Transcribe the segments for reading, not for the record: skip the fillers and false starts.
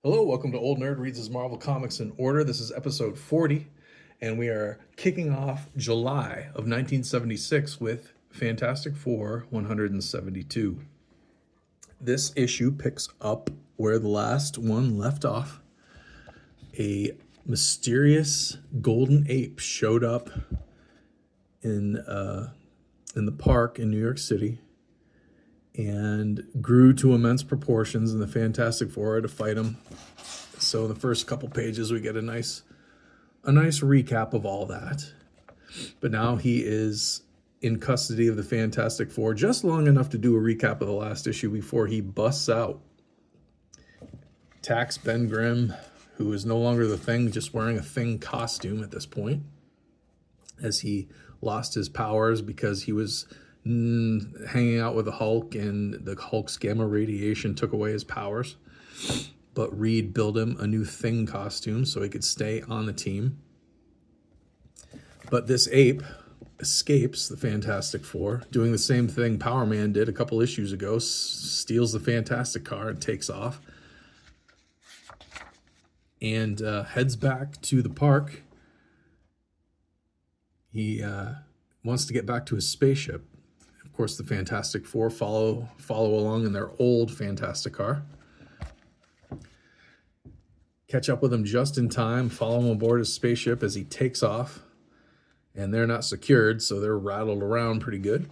Hello, welcome to Old Nerd Reads His Marvel Comics in Order. This is episode 40, and we are kicking off July of 1976 with Fantastic Four 172. This issue picks up where the last one left off. A mysterious golden ape showed up in the park in New York City and grew to immense proportions, and the Fantastic Four had to fight him. So in the first couple pages, we get a nice recap of all that. But now he is in custody of the Fantastic Four, just long enough to do a recap of the last issue before he busts out, attacks Ben Grimm, who is no longer the Thing, just wearing a Thing costume at this point, as he lost his powers because he was hanging out with the Hulk, and the Hulk's gamma radiation took away his powers. But Reed built him a new Thing costume so he could stay on the team. But this ape escapes the Fantastic Four, doing the same thing Power Man did a couple issues ago, steals the Fantastic car and takes off. And heads back to the park. He wants to get back to his spaceship. Of course, the Fantastic Four follow along in their old Fantastic car. Catch up with him just in time, follow him aboard his spaceship as he takes off. And they're not secured, so they're rattled around pretty good.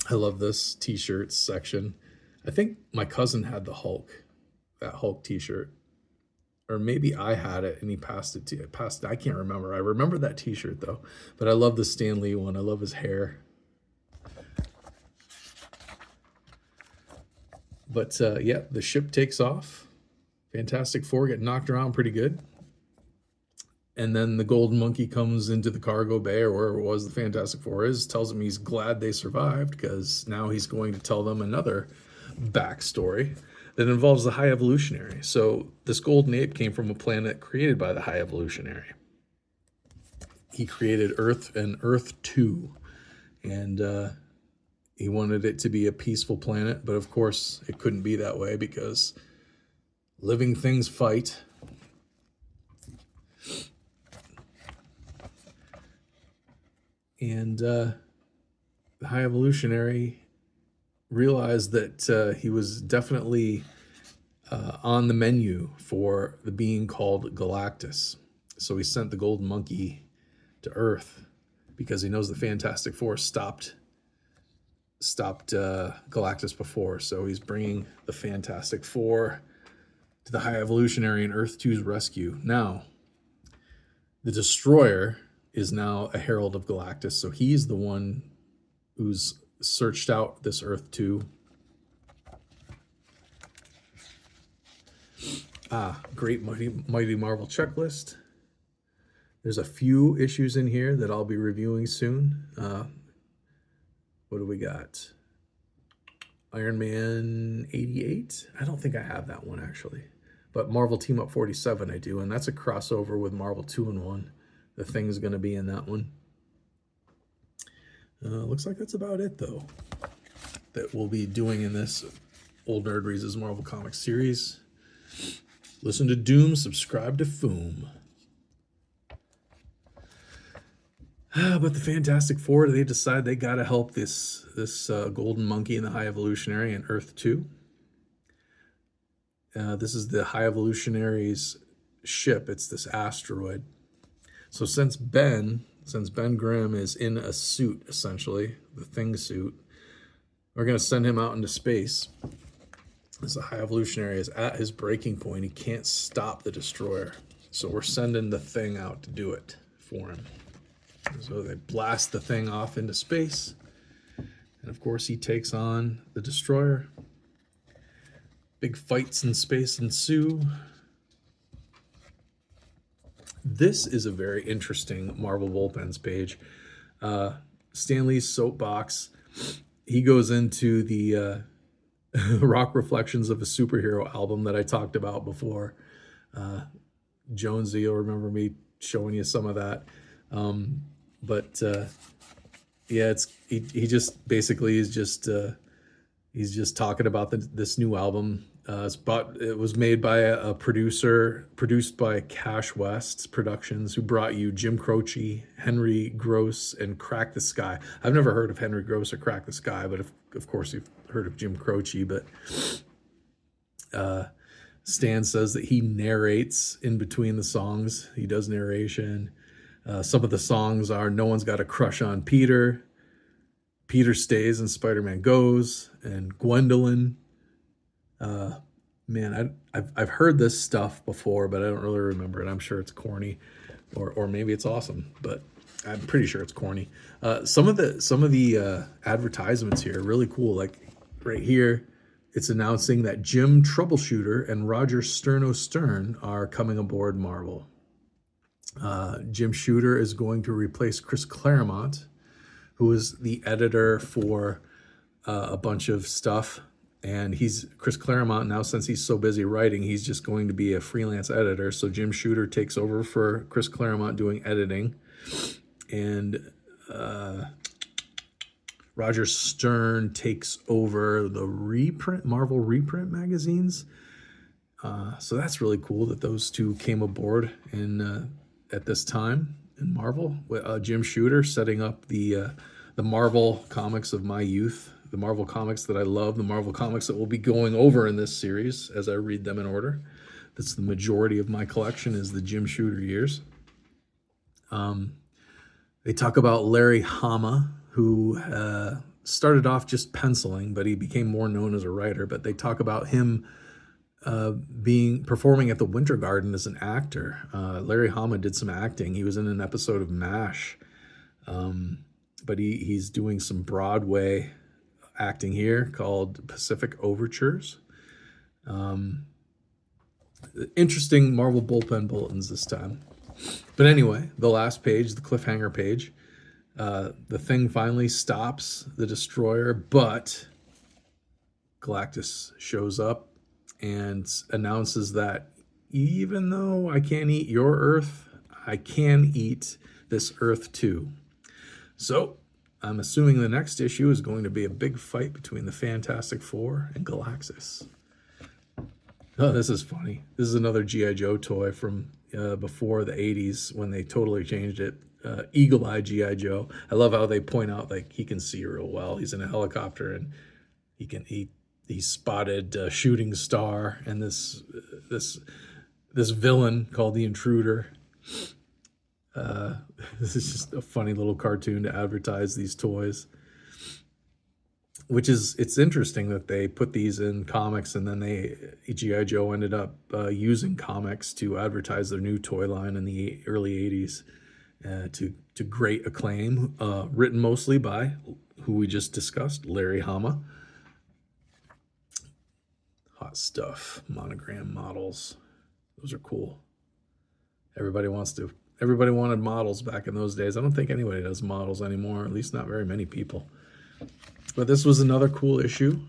I love this t-shirt section. I think my cousin had the Hulk, that Hulk t-shirt. Or maybe I had it and he passed it. I can't remember. I remember that t-shirt though. But I love the Stan Lee one. I love his hair. But yeah, the ship takes off. Fantastic Four get knocked around pretty good. And then the Golden Monkey comes into the cargo bay, or wherever it was the Fantastic Four is, tells them he's glad they survived, because now he's going to tell them another backstory that involves the High Evolutionary. So this golden ape came from a planet created by the High Evolutionary. He created Earth and Earth 2, and he wanted it to be a peaceful planet, but of course it couldn't be that way because living things fight. And the High Evolutionary realized that he was definitely on the menu for the being called Galactus. So he sent the Golden Monkey to Earth because he knows the Fantastic Four stopped Galactus before. So he's bringing the Fantastic Four to the High Evolutionary and Earth 2's rescue. Now, the Destroyer is now a herald of Galactus, so he's the one who's searched out this Earth 2. Great Mighty Marvel checklist. There's a few issues in here that I'll be reviewing soon. What do we got? Iron Man 88? I don't think I have that one, actually. But Marvel Team Up 47 I do, and that's a crossover with Marvel 2-in-1. The Thing's going to be in that one. Looks like that's about it, though, that we'll be doing in this Old Nerd Reads His Marvel Comics series. Listen to Doom, subscribe to Foom. But the Fantastic Four, they decide they got to help this Golden Monkey and the High Evolutionary in Earth 2. This is the High Evolutionary's ship. It's this asteroid. So since Ben Grimm is in a suit, essentially, the Thing suit, we're going to send him out into space. As the High Evolutionary is at his breaking point, he can't stop the Destroyer. So we're sending the Thing out to do it for him. So they blast the Thing off into space. And of course, he takes on the Destroyer. Big fights in space ensue. This is a very interesting Marvel Bullpens page. Stan Lee's soapbox. He goes into the Rock Reflections of a Superhero album that I talked about before. Jonesy, you'll remember me showing you some of that. Yeah, he just basically is just he's just talking about this new album It was made by a producer, produced by Cash West Productions, who brought you Jim Croce, Henry Gross, and Crack the Sky. I've never heard of Henry Gross or Crack the Sky, but of course you've heard of Jim Croce. But Stan says that he narrates in between the songs. He does narration. Some of the songs are "No One's Got a Crush on Peter," "Peter Stays and Spider-Man Goes," and "Gwendolyn." Man, I've heard this stuff before, but I don't really remember it. I'm sure it's corny, or maybe it's awesome, but I'm pretty sure it's corny. Some of the advertisements here are really cool. Like right here, it's announcing that Jim Troubleshooter and Roger Sterno Stern are coming aboard Marvel. Jim Shooter is going to replace Chris Claremont, who is the editor for a bunch of stuff. And Chris Claremont now, since he's so busy writing, he's just going to be a freelance editor. So Jim Shooter takes over for Chris Claremont doing editing. And Roger Stern takes over the Marvel reprint magazines. So that's really cool that those two came aboard at this time in Marvel. Jim Shooter setting up the Marvel comics of my youth, the Marvel comics that I love, the Marvel comics that we'll be going over in this series as I read them in order. That's the majority of my collection, is the Jim Shooter years. They talk about Larry Hama, who started off just penciling, but he became more known as a writer. But they talk about him performing at the Winter Garden as an actor. Larry Hama did some acting. He was in an episode of MASH, but he's doing some Broadway acting here called Pacific Overtures. Interesting Marvel bullpen bulletins this time. But anyway, the last page, the cliffhanger page, the Thing finally stops the Destroyer, but Galactus shows up and announces that even though I can't eat your Earth, I can eat this Earth too. So I'm assuming the next issue is going to be a big fight between the Fantastic Four and Galactus. Oh, this is funny. This is another G.I. Joe toy from before the 80s when they totally changed it. Eagle Eye G.I. Joe. I love how they point out like he can see real well. He's in a helicopter and he spotted Shooting Star and this villain called the Intruder. This is just a funny little cartoon to advertise these toys. It's interesting that they put these in comics, and then G.I. Joe ended up using comics to advertise their new toy line in the early 80s to great acclaim, written mostly by who we just discussed, Larry Hama. Hot stuff, monogram models. Those are cool. Everybody wanted models back in those days. I don't think anybody does models anymore, at least not very many people. But this was another cool issue.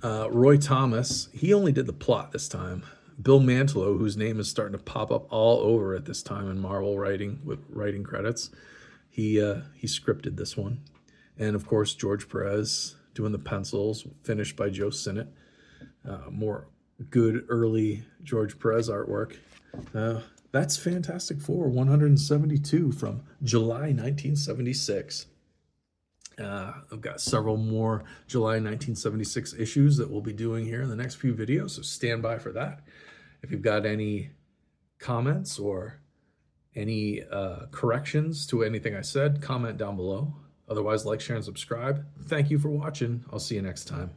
Roy Thomas, he only did the plot this time. Bill Mantlo, whose name is starting to pop up all over at this time in Marvel writing, with writing credits, he scripted this one. And of course, George Perez doing the pencils, finished by Joe Sinnott. More good early George Perez artwork. That's Fantastic Four 172 from July 1976. I've got several more July 1976 issues that we'll be doing here in the next few videos, so stand by for that. If you've got any comments or any corrections to anything I said, comment down below. Otherwise, like, share, and subscribe. Thank you for watching. I'll see you next time.